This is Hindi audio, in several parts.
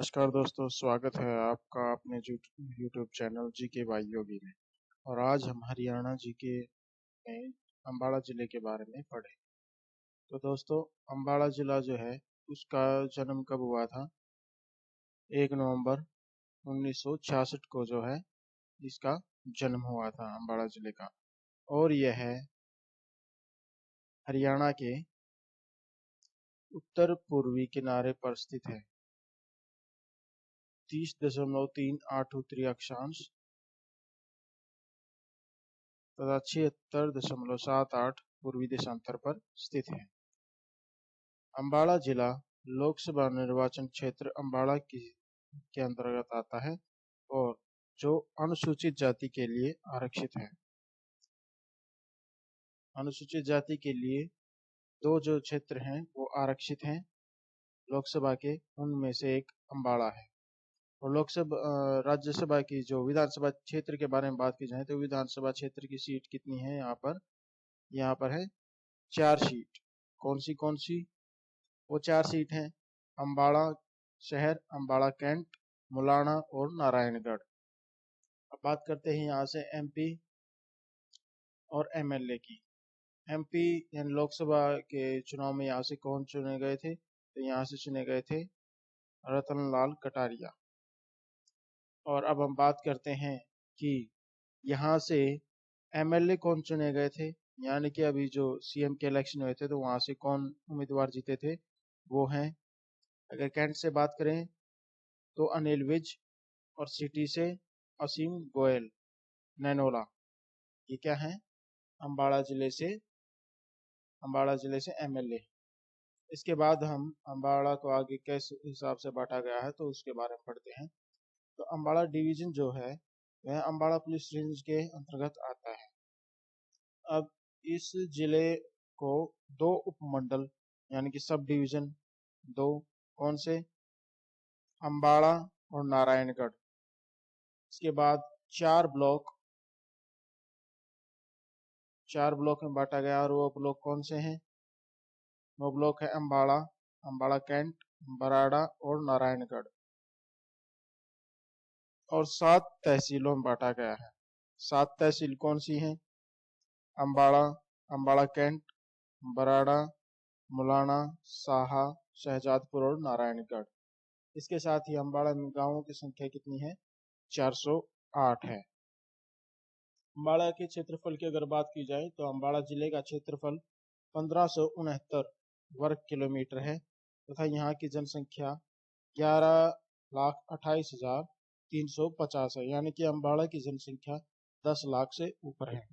नमस्कार दोस्तों, स्वागत है आपका अपने यूट्यूब चैनल जीके बाई योगी में। और आज हम हरियाणा जीके में अम्बाड़ा जिले के बारे में पढ़े। तो दोस्तों, अम्बाड़ा जिला जो है उसका जन्म कब हुआ था? 1 नवंबर 1966 को जो है इसका जन्म हुआ था अम्बाड़ा जिले का। और यह हरियाणा के उत्तर पूर्वी किनारे पर स्थित है। 30.38 उत्तरी अक्षांश तथा 76.78 पूर्वी देशांतर पर स्थित है। अम्बाड़ा जिला लोकसभा निर्वाचन क्षेत्र अम्बाड़ा के अंतर्गत आता है और जो अनुसूचित जाति के लिए आरक्षित है। अनुसूचित जाति के लिए दो जो क्षेत्र हैं वो आरक्षित हैं लोकसभा के, उनमें से एक अम्बाड़ा है। और लोकसभा राज्यसभा की जो विधानसभा क्षेत्र के बारे में बात की जाए तो विधानसभा क्षेत्र की सीट कितनी है? यहाँ पर है 4 सीट। कौन सी? वो 4 सीट हैं: अम्बाड़ा शहर, अम्बाड़ा कैंट, मुलाना और नारायणगढ़। अब बात करते हैं यहाँ से एमपी और एमएलए की। एमपी यानी लोकसभा के चुनाव में यहाँ से कौन चुने गए थे? तो यहाँ से चुने गए थे रतनलाल कटारिया। और अब हम बात करते हैं कि यहाँ से एमएलए कौन चुने गए थे, यानी कि अभी जो सीएम के इलेक्शन हुए थे तो वहां से कौन उम्मीदवार जीते थे? वो हैं, अगर कैंट से बात करें तो अनिल विज, और सिटी से असीम गोयल नैनोला। ये क्या है? अम्बाड़ा जिले से एमएलए। इसके बाद हम अम्बाड़ा को आगे किस हिसाब से बांटा गया है तो उसके बारे में पढ़ते हैं। तो अम्बाड़ा डिवीजन जो है वह अम्बाड़ा पुलिस रेंज के अंतर्गत आता है। अब इस जिले को 2 उपमंडल यानी कि सब डिवीजन 2, कौन से? अम्बाड़ा और नारायणगढ़। इसके बाद 4 ब्लॉक में बांटा गया, और वो ब्लॉक कौन से हैं? वो ब्लॉक है अम्बाड़ा, अम्बाड़ा कैंट, बराड़ा और नारायणगढ़। और 7 तहसीलों में बांटा गया है। 7 तहसील कौन सी हैं? अम्बाड़ा, अम्बाड़ा कैंट, बराड़ा, मुलाना, साहा, शहजादपुर और नारायणगढ़। इसके साथ ही अम्बाड़ा में गांवों की संख्या कितनी है? 408 है। अम्बाड़ा के क्षेत्रफल की अगर बात की जाए तो अम्बाड़ा जिले का क्षेत्रफल 1569 वर्ग किलोमीटर है तथा यहाँ की जनसंख्या 11,28,350 है, यानी कि अम्बाड़ा की जनसंख्या 10 लाख से ऊपर है।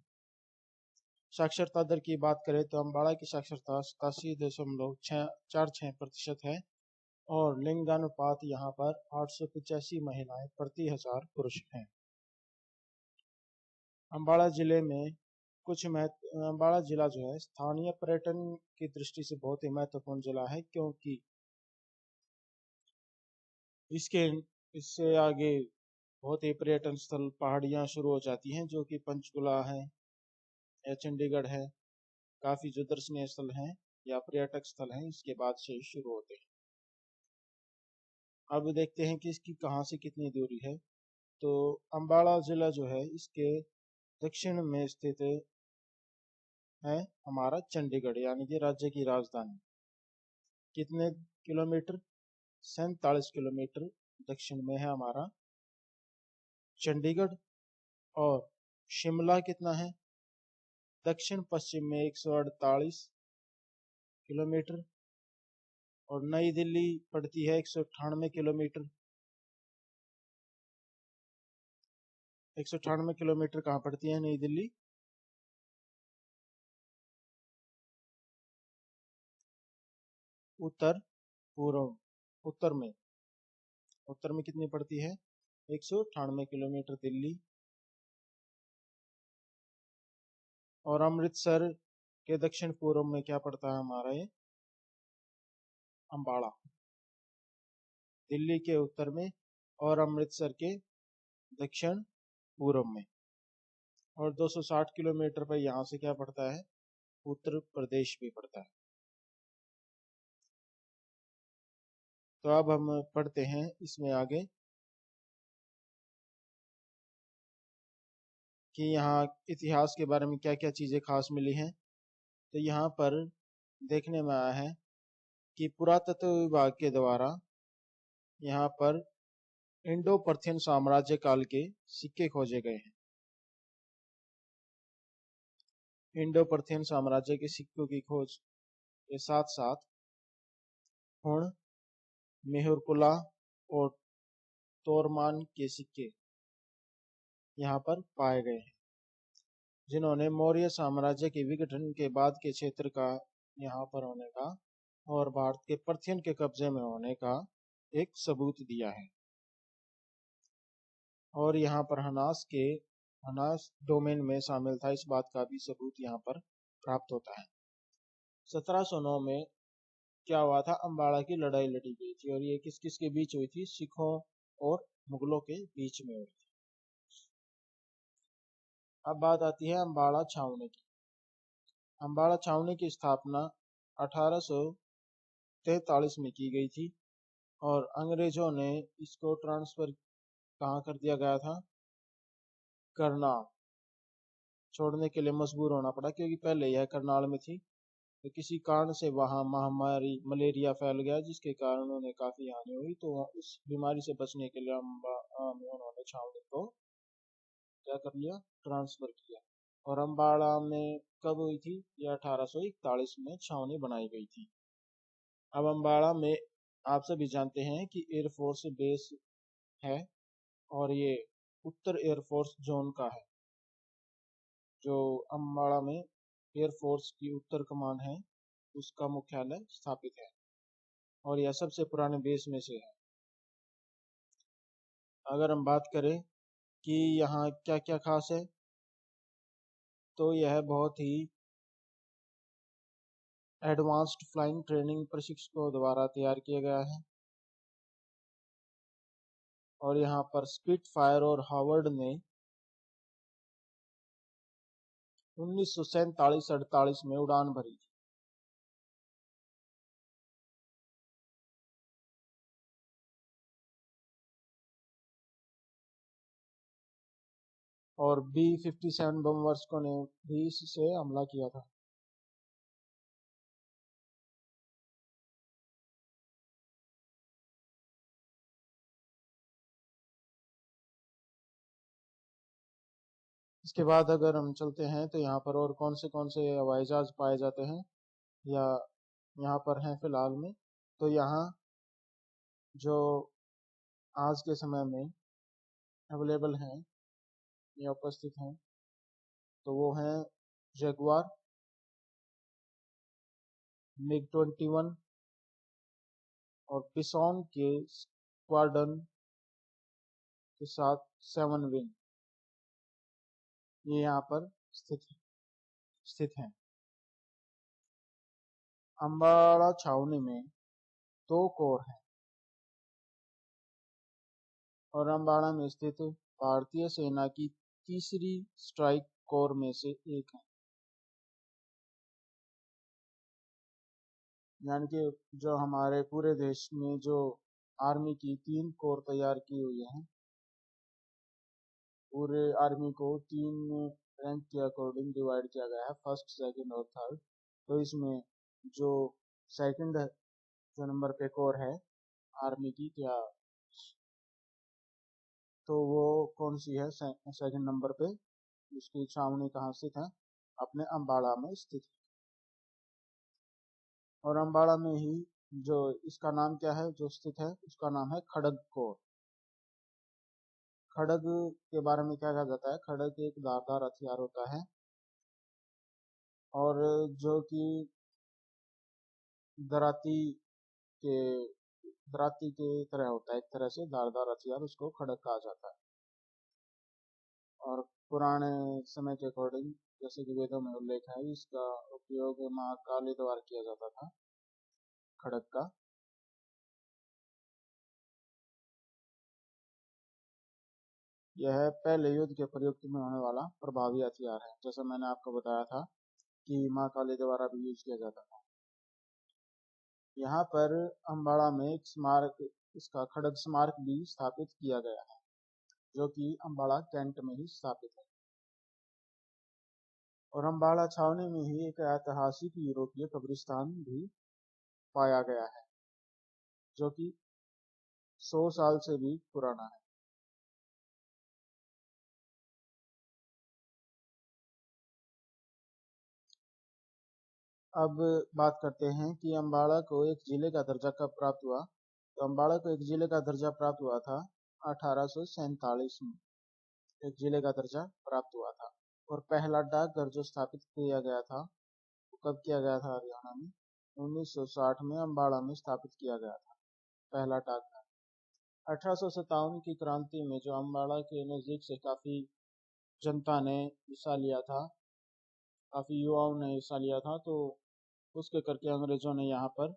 साक्षरता दर की बात करें तो अम्बाड़ा की साक्षरता 87.46% है और लिंगानुपात यहाँ पर 885 महिलाएं प्रति 1000 पुरुष हैं। अम्बाड़ा जिले में अम्बाड़ा जिला जो है स्थानीय पर्यटन की दृष्टि से बहुत ही महत्वपूर्ण जिला है, क्योंकि इससे आगे बहुत ही पर्यटन स्थल पहाड़ियां शुरू हो जाती हैं, जो कि पंचकुला है या चंडीगढ़ है। काफी जो दर्शनीय स्थल हैं या पर्यटक स्थल हैं इसके बाद से शुरू होते हैं। अब देखते हैं कि इसकी कहाँ से कितनी दूरी है। तो अम्बाड़ा जिला जो है इसके दक्षिण में स्थित है हमारा चंडीगढ़, यानी कि राज्य की राजधानी। कितने किलोमीटर? 47 किलोमीटर दक्षिण में है हमारा चंडीगढ़। और शिमला कितना है? दक्षिण पश्चिम में 148 किलोमीटर। और नई दिल्ली पड़ती है 198 किलोमीटर। 198 किलोमीटर कहाँ पड़ती है नई दिल्ली? उत्तर पूर्व उत्तर में कितनी पड़ती है? 198 किलोमीटर दिल्ली। और अमृतसर के दक्षिण पूर्व में क्या पड़ता है हमारा? ये अम्बाड़ा। दिल्ली के उत्तर में और अमृतसर के दक्षिण पूर्व में। और 260 किलोमीटर पर यहाँ से क्या पड़ता है? उत्तर प्रदेश भी पड़ता है। तो अब हम पढ़ते हैं इसमें आगे कि यहाँ इतिहास के बारे में क्या क्या चीजें खास मिली हैं। तो यहाँ पर देखने में आया है कि पुरातत्व विभाग के द्वारा यहाँ पर इंडो पर्थियन साम्राज्य काल के सिक्के खोजे गए हैं। इंडो पर्थियन साम्राज्य के सिक्कों की खोज के साथ साथ हुण, मेहुरकुला और तोरमान के सिक्के यहाँ पर पाए गए हैं, जिन्होंने मौर्य साम्राज्य के विघटन के बाद के क्षेत्र का यहाँ पर होने का और भारत के पर्थियन के कब्जे में होने का एक सबूत दिया है। और यहाँ पर हनास डोमेन में शामिल था, इस बात का भी सबूत यहाँ पर प्राप्त होता है। 1709 में क्या हुआ था, अम्बाड़ा की लड़ाई लड़ी गई थी, और ये किस किस के बीच हुई थी, सिखों और मुगलों के बीच में हुई थी। अब बात आती है अम्बाड़ा छावनी की। अम्बाड़ा छावनी की स्थापना 1843 में की गई थी, और अंग्रेजों ने इसको ट्रांसफर कहाँ कर दिया गया था, करनाल छोड़ने के लिए मजबूर होना पड़ा, क्योंकि पहले यह करनाल में थी। तो किसी कारण से वहां महामारी मलेरिया फैल गया, जिसके कारण उन्हें काफी हानि हुई। तो उस बीमारी से बचने के लिए उन्होंने छावनी को क्या कर लिया, ट्रांसफर किया। और अम्बाड़ा में कब हुई थी, ये 1841 में छावनी बनाई गई थी। अब अम्बाड़ा में आप सभी जानते हैं कि एयरफोर्स बेस है, और ये उत्तर एयरफोर्स जोन का है। जो अम्बाड़ा में एयरफोर्स की उत्तर कमान है, उसका मुख्यालय स्थापित है, और यह सबसे पुराने बेस में से है। अगर हम बात करें कि यहाँ क्या क्या खास है, तो यह बहुत ही एडवांस्ड फ्लाइंग ट्रेनिंग प्रशिक्षकों द्वारा तैयार किया गया है। और यहाँ पर स्पिटफायर और हावर्ड ने 1947-48 में उड़ान भरी थी। और B-57 बमवर्षकों ने भी इससे हमला किया था। इसके बाद अगर हम चलते हैं तो यहाँ पर और कौन से हवाई जहाज पाए जाते हैं या यहाँ पर हैं फिलहाल में, तो यहाँ जो आज के समय में अवेलेबल हैं या उपस्थित हैं, तो वो हैं जगुआर, MiG-21 और पिसॉन के स्क्वाड्रन के साथ 7 विंग, ये यहाँ पर स्थित हैं। अम्बाड़ा छावनी में 2 कोर हैं, और अम्बाड़ा में स्थित भारतीय सेना की तीसरी स्ट्राइक कोर में से एक है। यानी कि जो हमारे पूरे देश में जो आर्मी की 3 कोर तैयार की हुई है, पूरे आर्मी को 3 रैंक के अकॉर्डिंग डिवाइड किया गया है, फर्स्ट, सेकंड और थर्ड। तो इसमें जो सेकंड जो नंबर पे कोर है आर्मी की, क्या तो वो कौन सी है, सेकंड नंबर पे, उसकी छावनी कहाँ स्थित है, अपने अम्बाड़ा में स्थित है। और अम्बाड़ा में ही जो इसका नाम क्या है, जो स्थित है, उसका नाम है खड़ग कोर। खड़ग के बारे में क्या कहा जाता है, खड़ग एक धारदार हथियार होता है, और जो कि दराती के दराती के तरह होता है, एक तरह से धारदार हथियार, उसको खड़ग कहा जाता है। और पुराने समय के अकॉर्डिंग, जैसे कि वेदों में उल्लेख है, इसका उपयोग माँ काली द्वारा किया जाता था, खड़ग का। यह पहले युद्ध के प्रयुक्त में होने वाला प्रभावी हथियार है, जैसा मैंने आपको बताया था कि माँ काली द्वारा भी यूज किया जाता था। यहाँ पर अम्बाड़ा में एक स्मारक, इसका खड़ग स्मारक भी स्थापित किया गया है, जो कि अम्बाड़ा कैंट में ही स्थापित है। और अम्बाड़ा छावनी में ही एक ऐतिहासिक यूरोपीय कब्रिस्तान भी पाया गया है, जो कि 100 साल से भी पुराना है। अब बात करते हैं कि अम्बाड़ा को एक जिले का दर्जा कब प्राप्त हुआ। तो अम्बाड़ा को एक जिले का दर्जा प्राप्त हुआ था 1847 में, एक जिले का दर्जा प्राप्त हुआ था। और पहला डाकघर जो स्थापित किया गया था, वो कब किया गया था? हरियाणा में 1960 में अम्बाड़ा में स्थापित किया गया था पहला डाकघर। 1857 की क्रांति में जो अम्बाड़ा के नजदीक से काफी जनता ने हिस्सा लिया था, काफी युवाओं ने हिस्सा लिया था, तो उसके करके अंग्रेजों ने यहाँ पर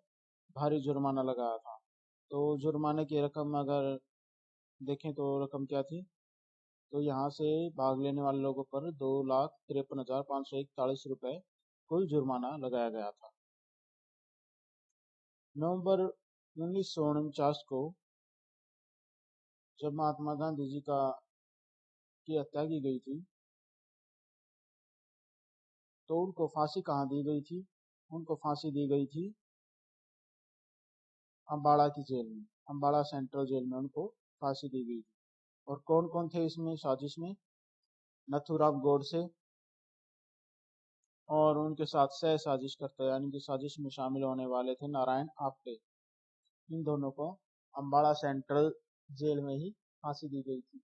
भारी जुर्माना लगाया था। तो जुर्माने की रकम अगर देखें तो रकम क्या थी? तो यहाँ से भाग लेने वाले लोगों पर 2,53,541 रुपए कुल जुर्माना लगाया गया था। नवंबर 1949 को जब महात्मा गांधी जी की हत्या की गई थी, तो उनको फांसी कहाँ दी गई थी? उनको फांसी दी गई थी अम्बाड़ा की जेल में, अम्बाड़ा सेंट्रल जेल में उनको फांसी दी गई थी। और कौन कौन थे इसमें साजिश में? नथुराम गोडसे और उनके साथ सह साजिश करते, यानी कि साजिश में शामिल होने वाले थे नारायण आप्टे। इन दोनों को अम्बाड़ा सेंट्रल जेल में ही फांसी दी गई थी।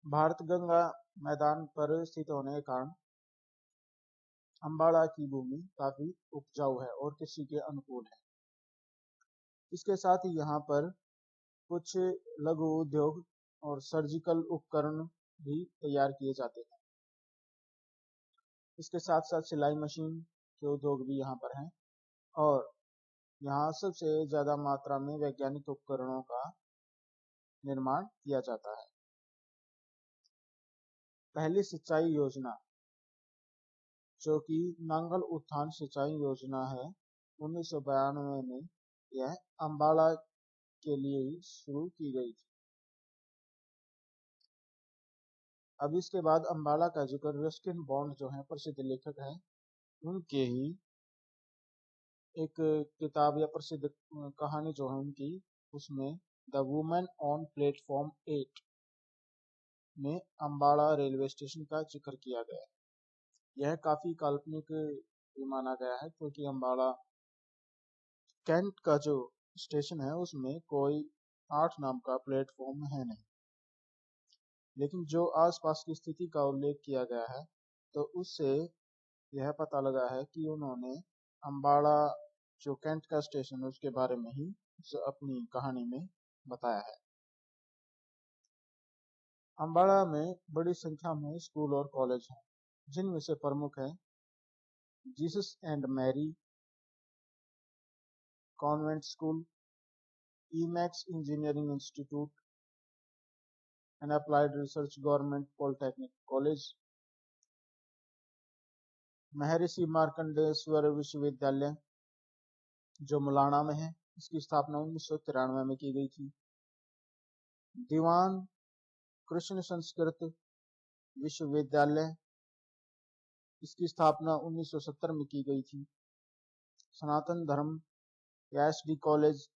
भारत गंगा मैदान पर स्थित होने के कारण अम्बाड़ा की भूमि काफी उपजाऊ है और कृषि के अनुकूल है। इसके साथ ही यहाँ पर कुछ लघु उद्योग और सर्जिकल उपकरण भी तैयार किए जाते हैं। इसके साथ साथ सिलाई मशीन के उद्योग भी यहाँ पर हैं। और यहाँ सबसे ज्यादा मात्रा में वैज्ञानिक उपकरणों का निर्माण किया जाता है। पहली सिंचाई योजना, जो कि नांगल उत्थान सिंचाई योजना है, 1992 में यह अम्बाड़ा के लिए ही शुरू की गई थी। अब इसके बाद अम्बाड़ा का जिक्र रस्किन बॉन्ड जो है प्रसिद्ध लेखक हैं, उनके ही एक किताब या प्रसिद्ध कहानी जो है उनकी, उसमें द वुमेन ऑन प्लेटफॉर्म 8 में अम्बाड़ा रेलवे स्टेशन का जिक्र किया गया है। यह काफी काल्पनिक भी माना गया है, क्योंकि अम्बाड़ा कैंट का जो स्टेशन है उसमें कोई 8 नाम का प्लेटफॉर्म है नहीं। लेकिन जो आसपास की स्थिति का उल्लेख किया गया है, तो उससे यह पता लगा है कि उन्होंने अम्बाड़ा जो कैंट का स्टेशन है उसके बारे में ही अपनी कहानी में बताया है। अम्बाड़ा में बड़ी संख्या में स्कूल और कॉलेज हैं, जिनमें से प्रमुख है Jesus and Mary convent school, EMAX engineering institute and applied research government polytechnic college, Maharishi Markandeshwar विश्वविद्यालय जो मुलाना में है, इसकी स्थापना 1993 में की गई थी। दीवान कृष्ण संस्कृत विश्वविद्यालय, इसकी स्थापना 1970 में की गई थी। सनातन धर्म SD college,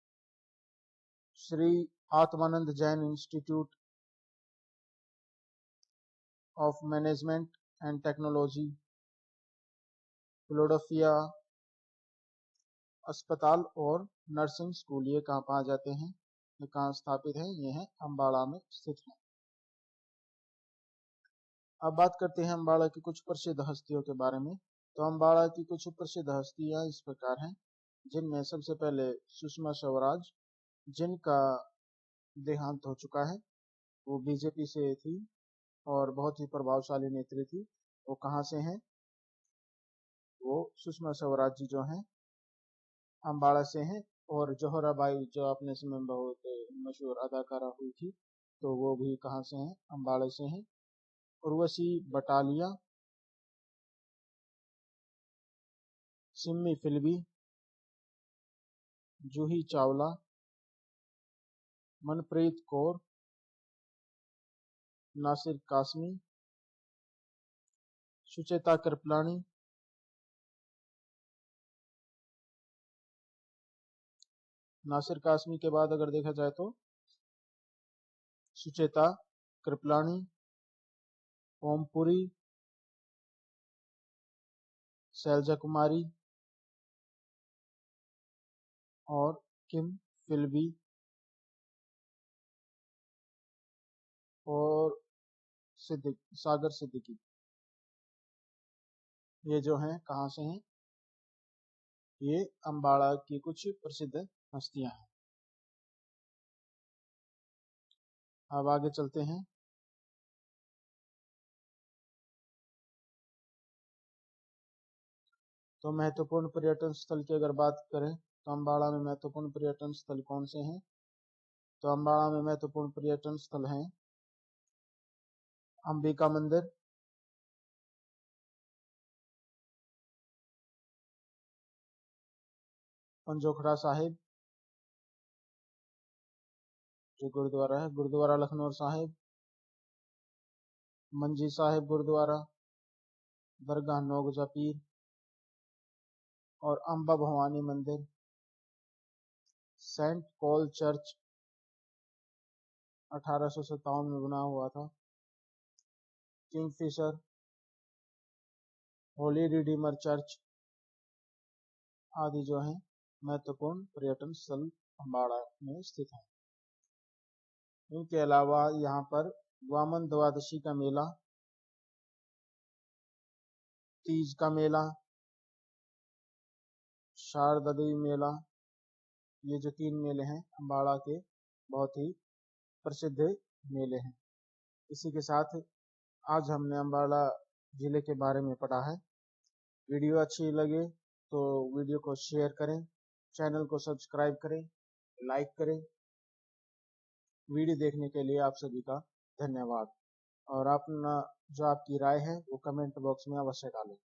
Shri Atmanand Jain institute of management and technology, फिलोडेल्फिया अस्पताल और नर्सिंग स्कूल, ये कहाँ पाए जाते हैं, ये कहाँ स्थापित है? ये है अम्बाड़ा में स्थित है। अब बात करते हैं अम्बाड़ा की कुछ प्रसिद्ध हस्तियों के बारे में। तो अम्बाड़ा की कुछ प्रसिद्ध हस्तियां इस प्रकार हैं, जिनमें सबसे पहले सुषमा स्वराज, जिनका देहांत हो चुका है। वो बीजेपी से थी और बहुत ही प्रभावशाली नेत्री थी। वो कहाँ से हैं? वो सुषमा स्वराज जी जो हैं अम्बाड़ा से हैं। और जोहराबाई जो अपने समय में बहुत मशहूर अदाकारा हुई थी, तो वो भी कहाँ से हैं? अम्बाड़ा से हैं। उर्वशी बटालिया, सिम्मी फिल्बी, जूही चावला, मनप्रीत कौर, नासिर कासमी, सुचेता कृपलानी, नासिर कासमी के बाद अगर देखा जाए तो सुचेता कृपलानी, ओमपुरी, शैलजा कुमारी और किम फिल्बी और सागर सिद्दीकी। ये जो हैं कहाँ से हैं? ये अम्बाड़ा की कुछ प्रसिद्ध हस्तियां हैं। अब आगे चलते हैं। तो महत्वपूर्ण पर्यटन स्थल की अगर बात करें तो अम्बाड़ा में महत्वपूर्ण पर्यटन स्थल कौन से हैं? तो अम्बाड़ा में महत्वपूर्ण पर्यटन स्थल हैं अंबिका मंदिर, पंजोखड़ा साहिब जो गुरुद्वारा है, गुरुद्वारा लखनौर साहिब, मंजी साहिब गुरुद्वारा, दरगाह नौगजा पीर और अम्बा भवानी मंदिर, सेंट पॉल चर्च 1857 में बना हुआ था, किंगफिशर, होली रिडीमर चर्च आदि जो हैं महत्वपूर्ण पर्यटन स्थल अम्बाड़ा में स्थित हैं। इनके अलावा यहाँ पर वामन द्वादशी का मेला, तीज का मेला, शारदा देवी मेला, ये जो 3 मेले हैं अम्बाड़ा के बहुत ही प्रसिद्ध मेले हैं। इसी के साथ आज हमने अम्बाड़ा जिले के बारे में पढ़ा है। वीडियो अच्छी लगे तो वीडियो को शेयर करें, चैनल को सब्सक्राइब करें, लाइक करें। वीडियो देखने के लिए आप सभी का धन्यवाद और अपना जो आपकी राय है वो कमेंट बॉक्स में अवश्य डालें।